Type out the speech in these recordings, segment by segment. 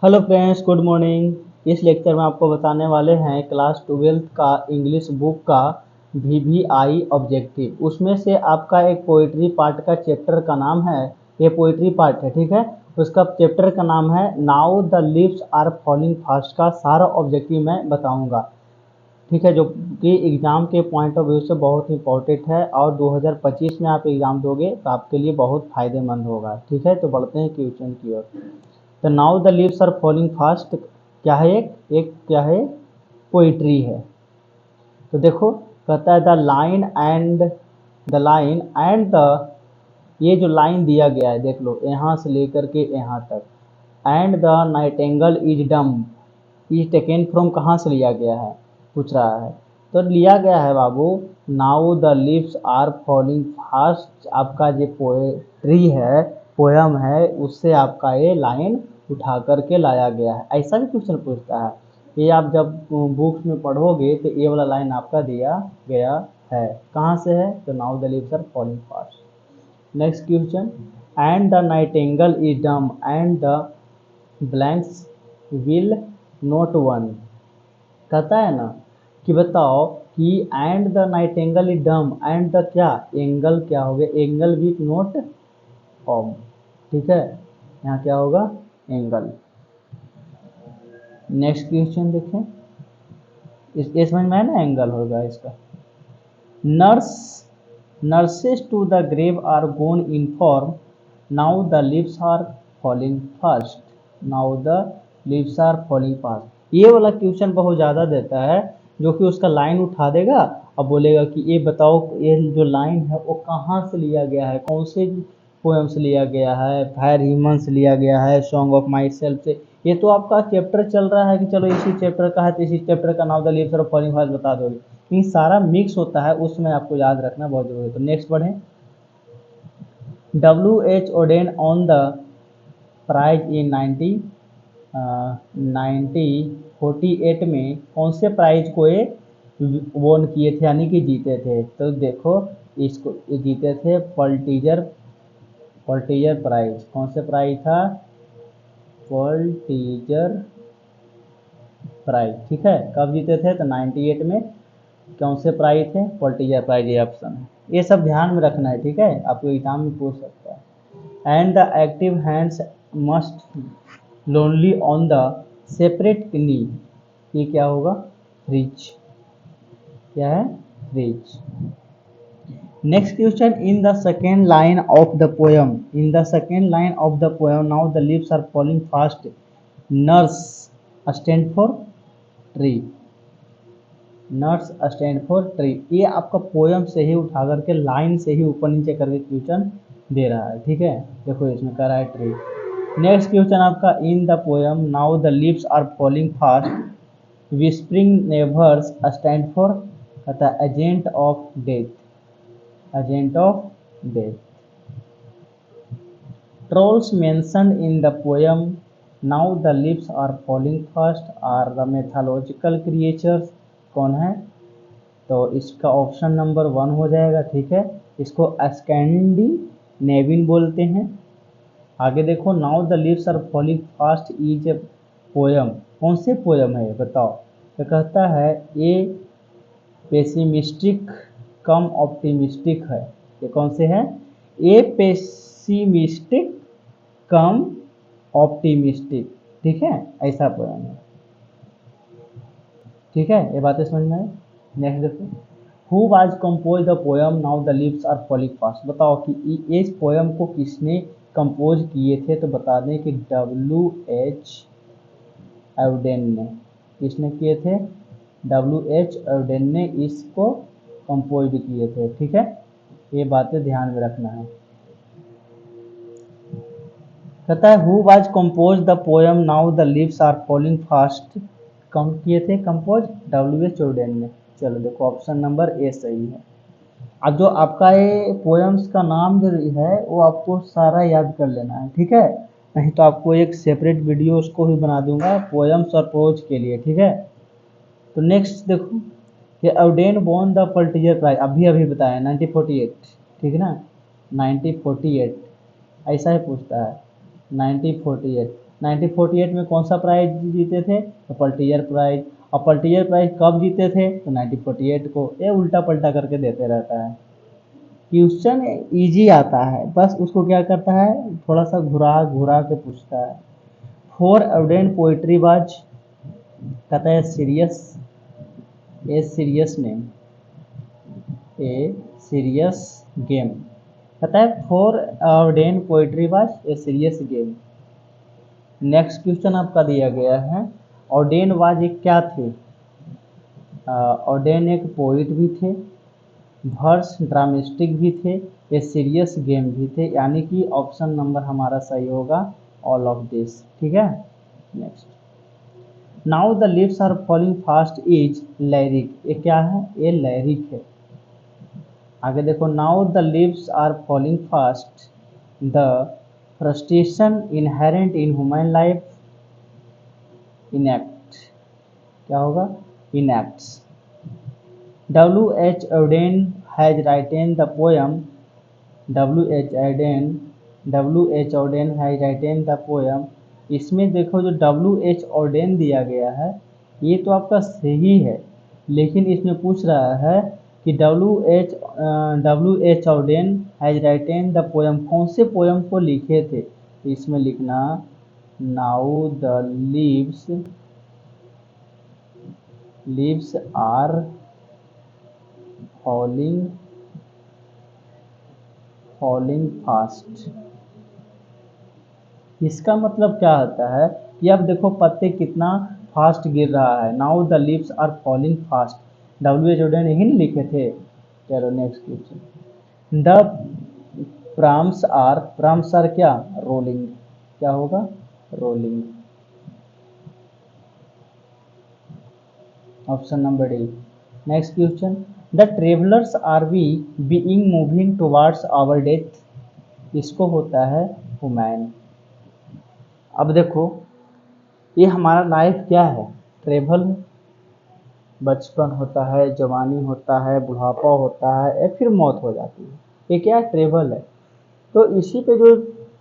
Hello friends, good morning. इस lecture में आपको बताने वाले हैं क्लास 12th का इंग्लिश बुक का VVI ऑब्जेक्टिव। उसमें से आपका एक पोइट्री पार्ट का चैप्टर का नाम है, ये पोइट्री पार्ट है, ठीक है। उसका चैप्टर का नाम है now the leaves are falling fast. का सारा ऑब्जेक्टिव मैं बताऊंगा, ठीक है, जो कि एग्ज़ाम के पॉइंट ऑफ व्यू से बहुत इंपॉर्टेंट है और 2025 में आप एग्ज़ाम दोगे तो आपके लिए बहुत फ़ायदेमंद होगा, ठीक है। तो बढ़ते हैं क्वेश्चन की ओर। तो now the leaves are falling fast क्या है? एक क्या है? पोइट्री है। तो देखो, कहता है द ये जो लाइन दिया गया है, देख लो, यहाँ से लेकर के यहाँ तक। And the Nightingale is dumb is taken from, कहाँ से लिया गया है पूछ रहा है। तो लिया गया है बाबू, now the leaves are falling fast. आपका जो पोएट्री है, पोयम है, उससे आपका ये लाइन उठा करके लाया गया है। ऐसा भी क्वेश्चन पूछता है, ये आप जब बुक्स में पढ़ोगे तो ये वाला लाइन आपका दिया गया है, कहाँ से है? तो now the leaves are falling fast. Next question, and the Nightingale is dumb and the blanks will not one. कहता है ना कि बताओ कि and the Nightingale is dumb, and द क्या एंगल, क्या हो गया? एंगल विथ नोट ऑम, ठीक है। यहाँ क्या होगा? एंगल। नेक्स्ट क्वेश्चन देखें, ये समझ में है ना, एंगल होगा इसका। Nurse nurses to the grave are gone inform, now the leaves are falling fast. Now the leaves are falling fast, ये वाला क्वेश्चन बहुत ज़्यादा देता है, जो कि उसका लाइन उठा देगा और बोलेगा कि ये बताओ, ये जो लाइन है वो कहाँ से लिया गया है, कौन से पोएम से लिया गया है, फायर ह्यूमन से लिया गया है, सॉन्ग ऑफ माई सेल्फ से। ये तो आपका चैप्टर चल रहा है कि चलो इसी चैप्टर का है तो इसी चैप्टर का now the leaves are falling fast बता दोगे। ये सारा मिक्स होता है, उसमें आपको याद रखना बहुत जरूरी है। तो नेक्स्ट पढ़ें। WH Auden on the prize in 1948 में कौन से प्राइज को ये वोन किए थे, यानी कि जीते थे? तो देखो, इसको ये जीते थे पल्टीजर प्राइज। कौन से प्राइज था? पल्टीजर प्राइज, ठीक है। कब जीते थे? तो 98 में। कौन से प्राइज थे? पल्टीजर प्राइज, ये ऑप्शन है। ये सब ध्यान में रखना है, ठीक है, आपको एग्जाम में पूछ सकता है। And the active hands must lonely on the separate knee, ये क्या होगा? रिच। क्या है? Rich. Next question, in the second line of the poem, in the second line of the poem now the leaves are falling fast, nurse stand for tree. Nurse stand for tree, ये आपका poem से ही उठा करके line से ही ऊपर नीचे करके question दे रहा है, ठीक है। देखो इसमें कह रहा है ट्री। नेक्स्ट क्वेश्चन आपका, in the poem now the leaves are falling fast, whispering nevers stand for, कहता है agent of death. Agent of death. Trolls mentioned in the poem now the leaves are falling fast are the mythological creatures, कौन है? तो इसका option number 1 हो जाएगा, ठीक है। इसको स्कैंडिनेवियन बोलते हैं। आगे देखो, now the leaves are falling fast is a poem, कौन से पोयम है ये बताओ? तो कहता है ये पेसिमिस्टिक कम ऑप्टिमिस्टिक है। ये कौन से है? ए पेसिमिस्टिक कम ऑप्टिमिस्टिक, ठीक है, ऐसा पोयम है, ठीक है। ये बातें समझ में आई। नेक्स्ट देखो, who was compose the poem now the leaves are falling fast. बताओ कि इस पोयम को किसने कंपोज किए थे? तो बता दें कि WH एवडेन ने। किसने किए थे? WH एवडेन ने इसको कंपोज किए थे, ठीक है। ये बातें ध्यान में रखना है। कहता है who was compose the poem now the leaves are falling fast, कम किए थे कंपोज? WH एवडेन ने। चलो देखो, ऑप्शन नंबर ए सही है। अब जो आपका ये पोएम्स का नाम जो है वो आपको सारा याद कर लेना है, ठीक है। नहीं तो आपको एक सेपरेट वीडियो उसको भी बना दूंगा पोएम्स और प्रोज के लिए, ठीक है। तो नेक्स्ट देखो, ये एवडेन वॉन द पल्टीजर प्राइज, अभी अभी बताया 1948, ठीक है ना, 1948, ऐसा ही पूछता है 1948। 1948 में कौन सा प्राइज जीते थे? तो पल्टीयर प्राइज। और पल्टीयर प्राइज कब जीते थे? तो 1948 को। ये उल्टा पल्टा करके देते रहता है। क्वेश्चन इजी आता है, बस उसको क्या करता है, थोड़ा सा घुरा घुरा के पूछता है। फोर एविडेंट पोइट्री बाज, कहता है serious, a serious name, a serious game, कहता है फोर एविडेंट पोइट्री बाज a serious game. Next question आपका दिया गया है, ऑडेन वाज एक क्या थे? ऑडेन एक पोइट भी थे, वर्स ड्रामेस्टिक भी थे, ये सीरियस गेम भी थे, यानी कि ऑप्शन नंबर हमारा सही होगा, ऑल ऑफ दिस। ठीक है। Next, now the leaves are falling fast is lyric, ये क्या है? ये लैरिक है। आगे देखो, now the leaves are falling fast, the frustration inherent in human life enact, क्या होगा? इनएक्ट्स। W.H. Auden has written the poem, W.H. Auden has written the poem। इसमें देखो जो W.H. Auden दिया गया है ये तो आपका सही है, लेकिन इसमें पूछ रहा है कि W.H. Auden has written the poem, कौन से पोयम को लिखे थे? तो इसमें लिखना now the leaves are falling fast। इसका मतलब क्या होता है कि अब देखो पत्ते कितना फास्ट गिर रहा है। Now the leaves are falling fast, W.H. Auden यही नहीं लिखे थे। चलो next question, the prams are क्या? रोलिंग, क्या होगा? Rolling. Option number D. Next question, the travellers are we being moving towards our death, इसको होता है हुमैन। अब देखो ये हमारा लाइफ क्या है? ट्रेवल, बचपन होता है, जवानी होता है, बुढ़ापा होता है, या फिर मौत हो जाती है, ये क्या ट्रेवल है। तो इसी पे जो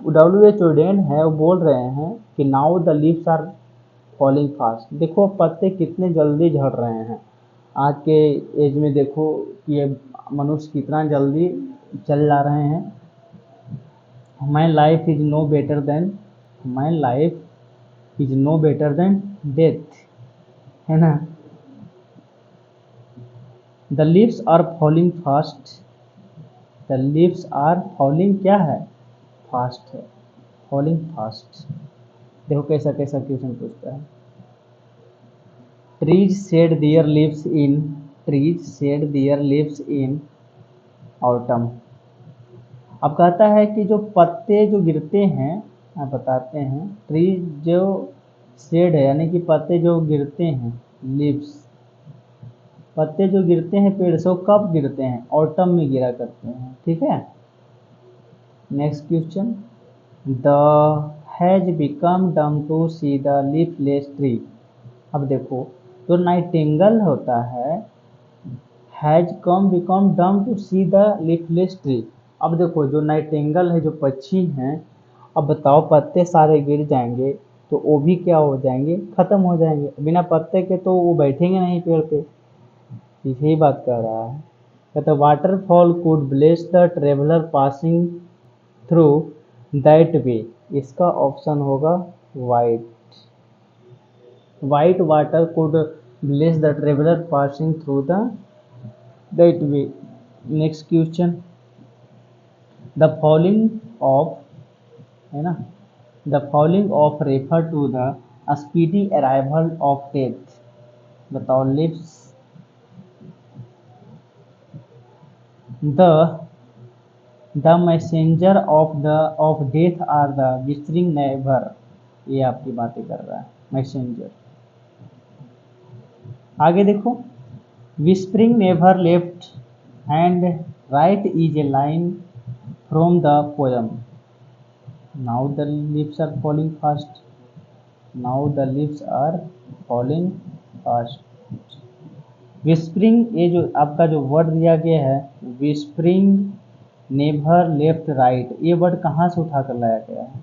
W.H. Auden है वो बोल रहे हैं कि now the leaves are falling fast, देखो पत्ते कितने जल्दी झड़ रहे हैं। आज के एज में देखो कि ये मनुष्य कितना जल्दी चल जा रहे हैं। My life is no better than, my life is no better than death, है ना। The leaves are falling fast, the leaves are falling क्या है? फास्ट है, फॉलिंग फास्ट। देखो कैसा कैसा क्वेश्चन पूछता है। Trees shade there leaves in, trees shade there leaves in autumn. अब कहता है कि जो पत्ते जो गिरते हैं, आप बताते हैं, ट्रीज जो शेड है यानी कि पत्ते जो गिरते हैं, लीव्स, पत्ते जो गिरते हैं पेड़ से, वो कब गिरते हैं? ऑटम में गिरा करते हैं। ठीक है। Next question, the has become dumb to see the leafless tree. अब देखो जो नाइटिंगल होता है, has come become dumb to see the leafless tree. अब देखो जो नाइटिंगल है, जो पक्षी हैं, अब बताओ पत्ते सारे गिर जाएंगे तो वो भी क्या हो जाएंगे? खत्म हो जाएंगे। बिना पत्ते के तो वो बैठेंगे नहीं पेड़ पे। यही बात कह रहा है। कहता waterfall could bless the traveller passing through that way, इसका ऑप्शन होगा white, white water could bless the traveller passing through the that way. Next question, the falling off, है ना, the falling off refer to the speedy arrival of death. बताओ leaves, the messenger of death are the whispering never, ये आपकी बातें कर रहा है, messenger. आगे देखो, whispering never left and right is a line from the poem. Now the leaves are falling fast, now the leaves are falling fast. Whispering, ये जो आपका जो वर्ड दिया गया है, विस्परिंग नेवर लेफ्ट राइट, ये वर्ड कहाँ से उठा कर लाया गया है?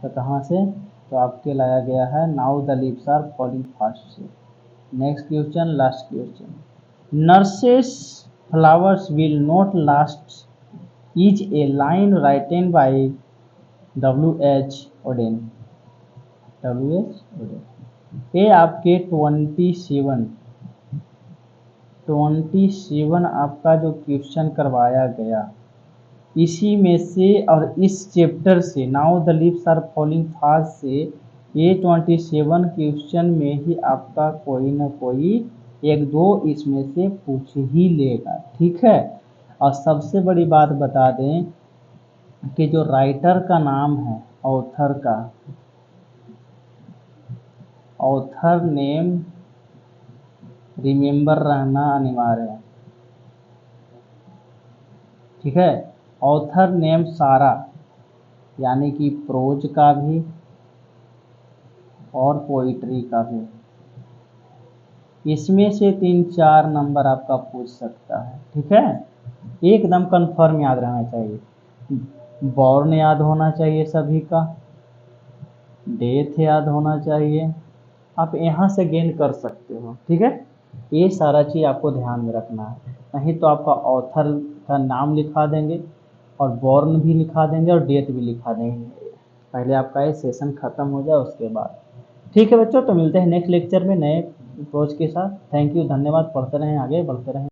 तो कहाँ से? तो आपके लाया गया है now the leaves are falling fast से। Next question, last question, nurses flowers will not last is a line written by W.H. Auden. W.H. Auden. ये आपके 27 आपका जो क्वेश्चन करवाया गया, इसी में से और इस चैप्टर से now the leaves are falling fast से ये 27 क्वेश्चन में ही आपका कोई ना कोई एक दो इसमें से पूछ ही लेगा, ठीक है। और सबसे बड़ी बात बता दें कि जो राइटर का नाम है, ऑथर का, ऑथर नेम रिमेंबर रहना अनिवार्य है, ठीक है। ऑथर नेम सारा, यानी कि प्रोज का भी और पोइट्री का भी, इसमें से 3-4 नंबर आपका पूछ सकता है, ठीक है। एकदम कंफर्म याद रहना चाहिए, बॉर्न याद होना चाहिए सभी का, डेथ याद होना चाहिए, आप यहाँ से गेन कर सकते हो, ठीक है। ये सारा चीज़ आपको ध्यान में रखना है, नहीं तो आपका ऑथर का नाम लिखा देंगे और बॉर्न भी लिखा देंगे और डेट भी लिखा देंगे। पहले आपका ये सेशन ख़त्म हो जाए उसके बाद, ठीक है बच्चों। तो मिलते हैं नेक्स्ट लेक्चर में नए अप्रोच के साथ। थैंक यू, धन्यवाद। पढ़ते रहें, आगे बढ़ते रहें।